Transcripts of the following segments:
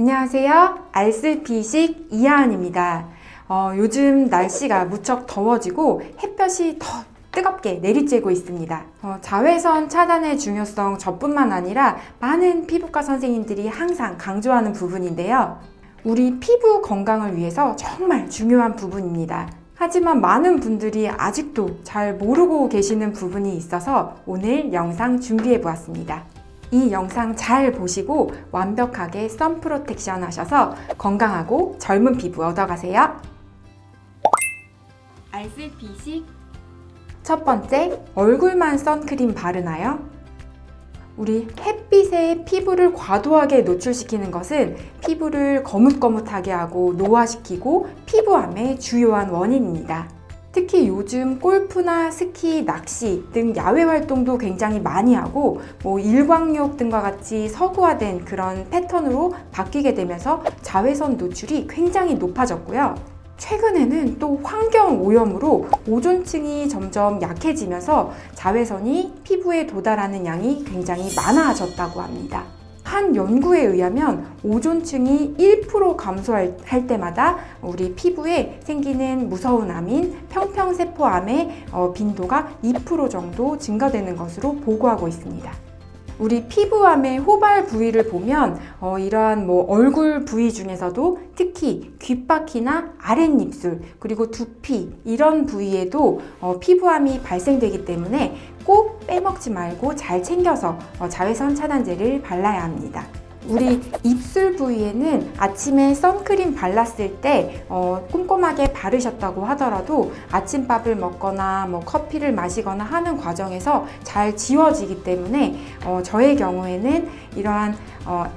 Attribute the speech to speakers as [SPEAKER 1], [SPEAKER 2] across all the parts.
[SPEAKER 1] 안녕하세요. 알쓸피식 이하은입니다. 요즘 날씨가 무척 더워지고 햇볕이 더 뜨겁게 내리쬐고 있습니다. 자외선 차단의 중요성 저뿐만 아니라 많은 피부과 선생님들이 항상 강조하는 부분인데요. 우리 피부 건강을 위해서 정말 중요한 부분입니다. 하지만 많은 분들이 아직도 잘 모르고 계시는 부분이 있어서 오늘 영상 준비해 보았습니다. 이 영상 잘 보시고 완벽하게 선 프로텍션 하셔서 건강하고 젊은 피부 얻어가세요. 알쓸피식 첫 번째, 얼굴만 선크림 바르나요? 우리 햇빛에 피부를 과도하게 노출시키는 것은 피부를 거뭇거뭇하게 하고 노화시키고 피부암의 주요한 원인입니다. 특히 요즘 골프나 스키, 낚시 등 야외 활동도 굉장히 많이 하고 일광욕 등과 같이 서구화된 그런 패턴으로 바뀌게 되면서 자외선 노출이 굉장히 높아졌고요. 최근에는 또 환경 오염으로 오존층이 점점 약해지면서 자외선이 피부에 도달하는 양이 굉장히 많아졌다고 합니다. 한 연구에 의하면 오존층이 1% 감소할 때마다 우리 피부에 생기는 무서운 암인 평평세포암의 빈도가 2% 정도 증가되는 것으로 보고하고 있습니다. 우리 피부암의 호발 부위를 보면 이러한 얼굴 부위 중에서도 특히 귓바퀴나 아랫입술 그리고 두피 이런 부위에도 피부암이 발생되기 때문에 꼭 빼먹지 말고 잘 챙겨서 자외선 차단제를 발라야 합니다. 우리 입술 부위에는 아침에 선크림 발랐을 때 꼼꼼하게 바르셨다고 하더라도 아침밥을 먹거나 커피를 마시거나 하는 과정에서 잘 지워지기 때문에 저의 경우에는 이러한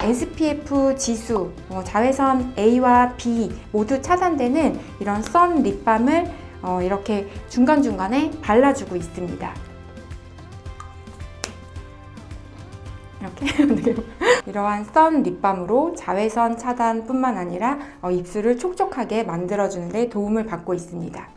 [SPEAKER 1] SPF 지수, 자외선 A와 B 모두 차단되는 이런 선 립밤을 이렇게 중간중간에 발라주고 있습니다. 이렇게 이러한 선 립밤으로 자외선 차단뿐만 아니라 입술을 촉촉하게 만들어주는 데 도움을 받고 있습니다.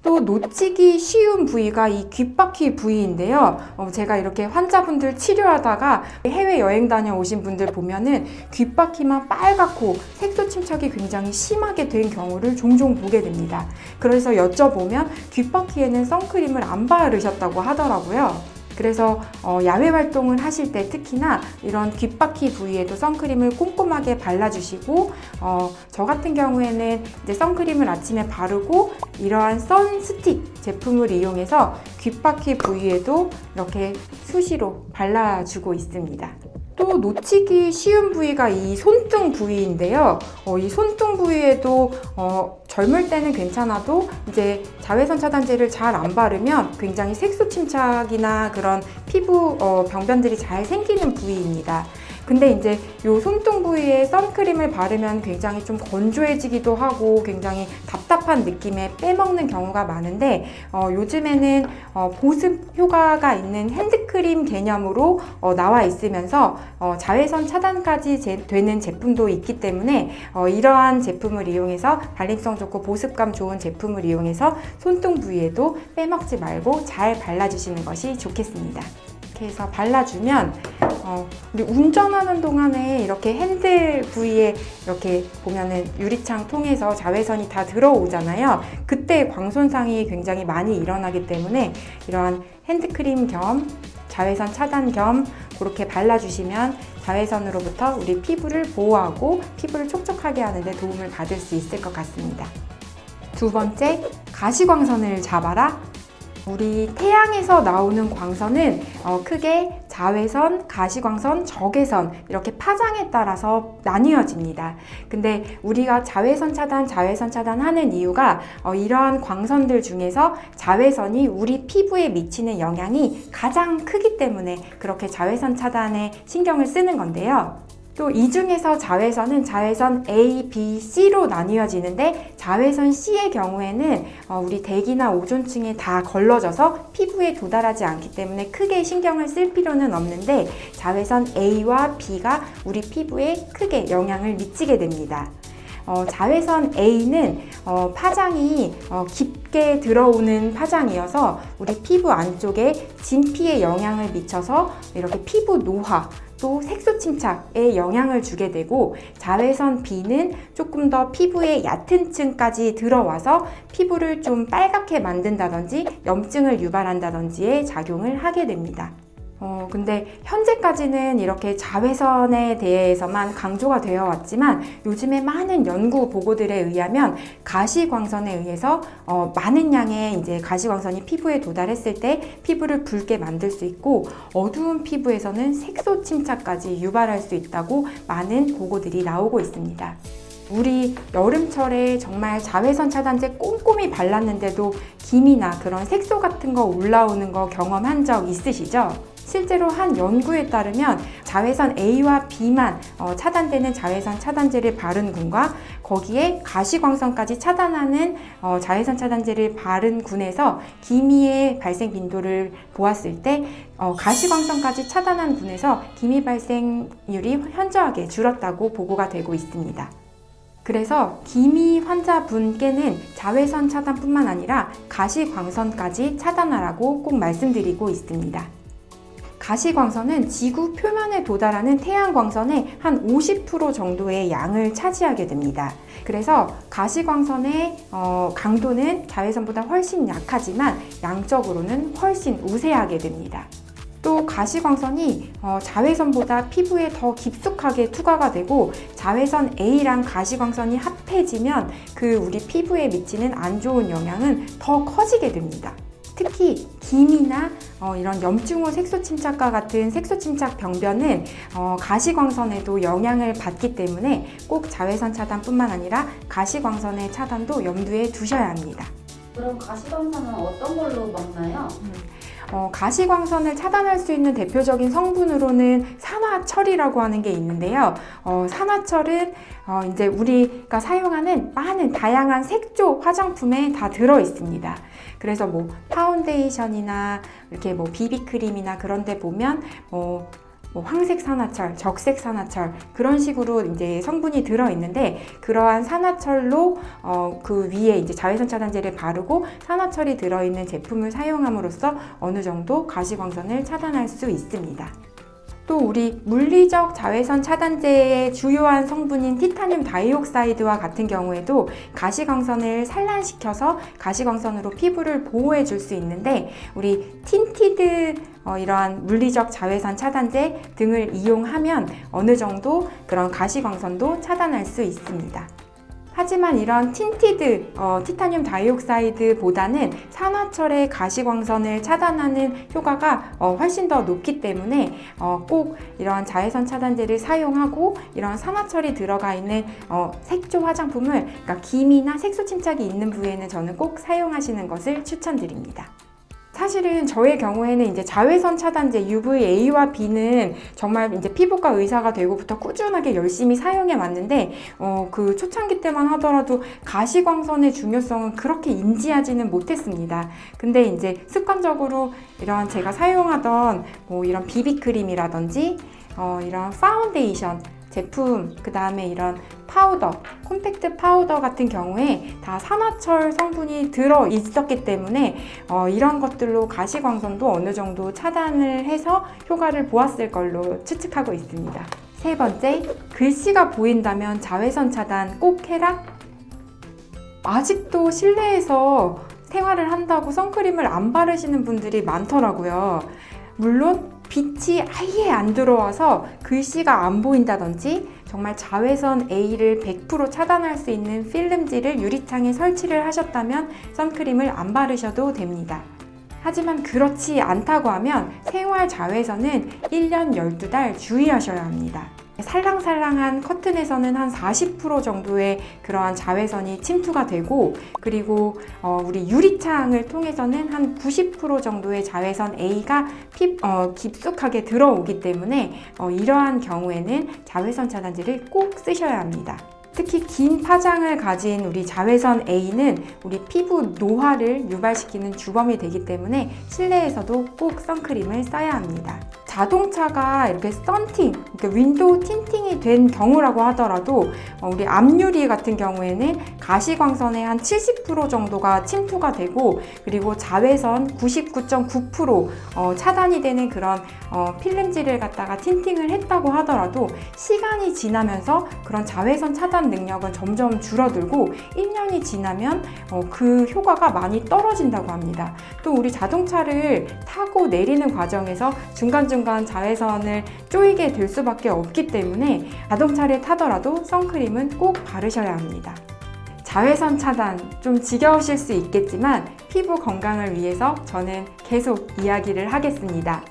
[SPEAKER 1] 또 놓치기 쉬운 부위가 이 귓바퀴 부위인데요. 제가 이렇게 환자분들 치료하다가 해외여행 다녀오신 분들 보면은 귓바퀴만 빨갛고 색소 침착이 굉장히 심하게 된 경우를 종종 보게 됩니다. 그래서 여쭤보면 귓바퀴에는 선크림을 안 바르셨다고 하더라고요. 그래서 야외 활동을 하실 때 특히나 이런 귓바퀴 부위에도 선크림을 꼼꼼하게 발라주시고 저 같은 경우에는 이제 선크림을 아침에 바르고 이러한 선스틱 제품을 이용해서 귓바퀴 부위에도 이렇게 수시로 발라주고 있습니다. 또 놓치기 쉬운 부위가 이 손등 부위인데요. 이 손등 부위에도 젊을 때는 괜찮아도 이제 자외선 차단제를 잘 안 바르면 굉장히 색소 침착이나 그런 피부 병변들이 잘 생기는 부위입니다. 근데 이제 요 손등 부위에 선크림을 바르면 굉장히 좀 건조해지기도 하고 굉장히 답답한 느낌에 빼먹는 경우가 많은데 요즘에는 보습 효과가 있는 핸드크림 개념으로 나와 있으면서 자외선 차단까지 되는 제품도 있기 때문에 이러한 제품을 이용해서 발림성 좋고 보습감 좋은 제품을 이용해서 손등 부위에도 빼먹지 말고 잘 발라주시는 것이 좋겠습니다. 이렇게 해서 발라주면 우리 운전하는 동안에 이렇게 핸들 부위에 이렇게 보면은 유리창 통해서 자외선이 다 들어오잖아요. 그때 광손상이 굉장히 많이 일어나기 때문에 이러한 핸드크림 겸 자외선 차단 겸 그렇게 발라주시면 자외선으로부터 우리 피부를 보호하고 피부를 촉촉하게 하는 데 도움을 받을 수 있을 것 같습니다. 두 번째, 가시광선을 잡아라. 우리 태양에서 나오는 광선은 크게 자외선, 가시광선, 적외선 이렇게 파장에 따라서 나뉘어집니다. 근데 우리가 자외선 차단 하는 이유가 이러한 광선들 중에서 자외선이 우리 피부에 미치는 영향이 가장 크기 때문에 그렇게 자외선 차단에 신경을 쓰는 건데요. 또 이 중에서 자외선은 자외선 A, B, C로 나뉘어지는데 자외선 C의 경우에는 우리 대기나 오존층에 다 걸러져서 피부에 도달하지 않기 때문에 크게 신경을 쓸 필요는 없는데 자외선 A와 B가 우리 피부에 크게 영향을 미치게 됩니다. 자외선 A는 파장이 깊게 들어오는 파장이어서 우리 피부 안쪽에 진피에 영향을 미쳐서 이렇게 피부 노화 또 색소 침착에 영향을 주게 되고, 자외선 B는 조금 더 피부의 얕은 층까지 들어와서 피부를 좀 빨갛게 만든다든지 염증을 유발한다든지의 작용을 하게 됩니다. 근데 현재까지는 이렇게 자외선에 대해서만 강조가 되어 왔지만, 요즘에 많은 연구 보고들에 의하면 가시광선에 의해서 많은 양의 이제 가시광선이 피부에 도달했을 때 피부를 붉게 만들 수 있고, 어두운 피부에서는 색소 침착까지 유발할 수 있다고 많은 보고들이 나오고 있습니다. 우리 여름철에 정말 자외선 차단제 꼼꼼히 발랐는데도 기미나 그런 색소 같은 거 올라오는 거 경험한 적 있으시죠? 실제로 한 연구에 따르면 자외선 A와 B만 차단되는 자외선 차단제를 바른 군과 거기에 가시광선까지 차단하는 자외선 차단제를 바른 군에서 기미의 발생 빈도를 보았을 때 가시광선까지 차단한 군에서 기미 발생률이 현저하게 줄었다고 보고가 되고 있습니다. 그래서 기미 환자분께는 자외선 차단뿐만 아니라 가시광선까지 차단하라고 꼭 말씀드리고 있습니다. 가시광선은 지구 표면에 도달하는 태양광선의 한 50% 정도의 양을 차지하게 됩니다. 그래서 가시광선의 강도는 자외선보다 훨씬 약하지만 양적으로는 훨씬 우세하게 됩니다. 또 가시광선이 자외선보다 피부에 더 깊숙하게 투과가 되고, 자외선 A랑 가시광선이 합해지면 그 우리 피부에 미치는 안 좋은 영향은 더 커지게 됩니다. 특히 기미나 이런 염증 후 색소 침착과 같은 색소 침착 병변은 가시광선에도 영향을 받기 때문에 꼭 자외선 차단뿐만 아니라 가시광선의 차단도 염두에 두셔야 합니다.
[SPEAKER 2] 그럼 가시광선은 어떤 걸로 먹나요?
[SPEAKER 1] 가시광선을 차단할 수 있는 대표적인 성분으로는 산화철이라고 하는 게 있는데요. 산화철은 이제 우리가 사용하는 많은 다양한 색조 화장품에 다 들어 있습니다. 그래서 뭐 파운데이션이나 이렇게 뭐 비비크림이나 그런 데 보면 황색 산화철, 적색 산화철 그런 식으로 이제 성분이 들어 있는데, 그러한 산화철로 그 위에 이제 자외선 차단제를 바르고 산화철이 들어 있는 제품을 사용함으로써 어느 정도 가시광선을 차단할 수 있습니다. 또 우리 물리적 자외선 차단제의 주요한 성분인 티타늄 다이옥사이드와 같은 경우에도 가시광선을 산란시켜서 가시광선으로 피부를 보호해 줄 수 있는데, 우리 틴티드 이러한 물리적 자외선 차단제 등을 이용하면 어느 정도 그런 가시광선도 차단할 수 있습니다. 하지만 이런 틴티드 티타늄 다이옥사이드보다는 산화철의 가시광선을 차단하는 효과가 훨씬 더 높기 때문에 꼭 이런 자외선 차단제를 사용하고, 이런 산화철이 들어가 있는 색조 화장품을, 그러니까 기미나 색소 침착이 있는 부위에는 저는 꼭 사용하시는 것을 추천드립니다. 사실은 저의 경우에는 이제 자외선 차단제 UVA와 B는 정말 이제 피부과 의사가 되고부터 꾸준하게 열심히 사용해 왔는데, 그 초창기 때만 하더라도 가시광선의 중요성은 그렇게 인지하지는 못했습니다. 근데 이제 습관적으로 이런 제가 사용하던 이런 비비크림이라든지 이런 파운데이션 제품, 그 다음에 이런 파우더, 콤팩트 파우더 같은 경우에 다 산화철 성분이 들어 있었기 때문에 이런 것들로 가시광선도 어느 정도 차단을 해서 효과를 보았을 걸로 추측하고 있습니다. 세 번째, 글씨가 보인다면 자외선 차단 꼭 해라? 아직도 실내에서 생활을 한다고 선크림을 안 바르시는 분들이 많더라고요. 물론 빛이 아예 안 들어와서 글씨가 안 보인다든지 정말 자외선 A를 100% 차단할 수 있는 필름지를 유리창에 설치를 하셨다면 선크림을 안 바르셔도 됩니다. 하지만 그렇지 않다고 하면 생활 자외선은 1년 12달 주의하셔야 합니다. 살랑살랑한 커튼에서는 한 40% 정도의 그러한 자외선이 침투가 되고, 그리고 우리 유리창을 통해서는 한 90% 정도의 자외선 A가 깊숙하게 들어오기 때문에 이러한 경우에는 자외선 차단제를 꼭 쓰셔야 합니다. 특히 긴 파장을 가진 우리 자외선 A는 우리 피부 노화를 유발시키는 주범이 되기 때문에 실내에서도 꼭 선크림을 써야 합니다. 자동차가 이렇게 썬팅, 그러니까 윈도우 틴팅이 된 경우라고 하더라도 우리 앞유리 같은 경우에는 가시광선의 한 70% 정도가 침투가 되고, 그리고 자외선 99.9% 차단이 되는 그런 필름지를 갖다가 틴팅을 했다고 하더라도 시간이 지나면서 그런 자외선 차단 능력은 점점 줄어들고 1년이 지나면 그 효과가 많이 떨어진다고 합니다. 또 우리 자동차를 타고 내리는 과정에서 중간중간 자외선을 쪼이게 될 수밖에 없기 때문에 자동차를 타더라도 선크림은 꼭 바르셔야 합니다. 자외선 차단 좀 지겨우실 수 있겠지만 피부 건강을 위해서 저는 계속 이야기를 하겠습니다.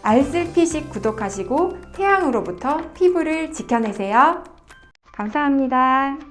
[SPEAKER 1] 알쓸피식 구독하시고 태양으로부터 피부를 지켜내세요. 감사합니다.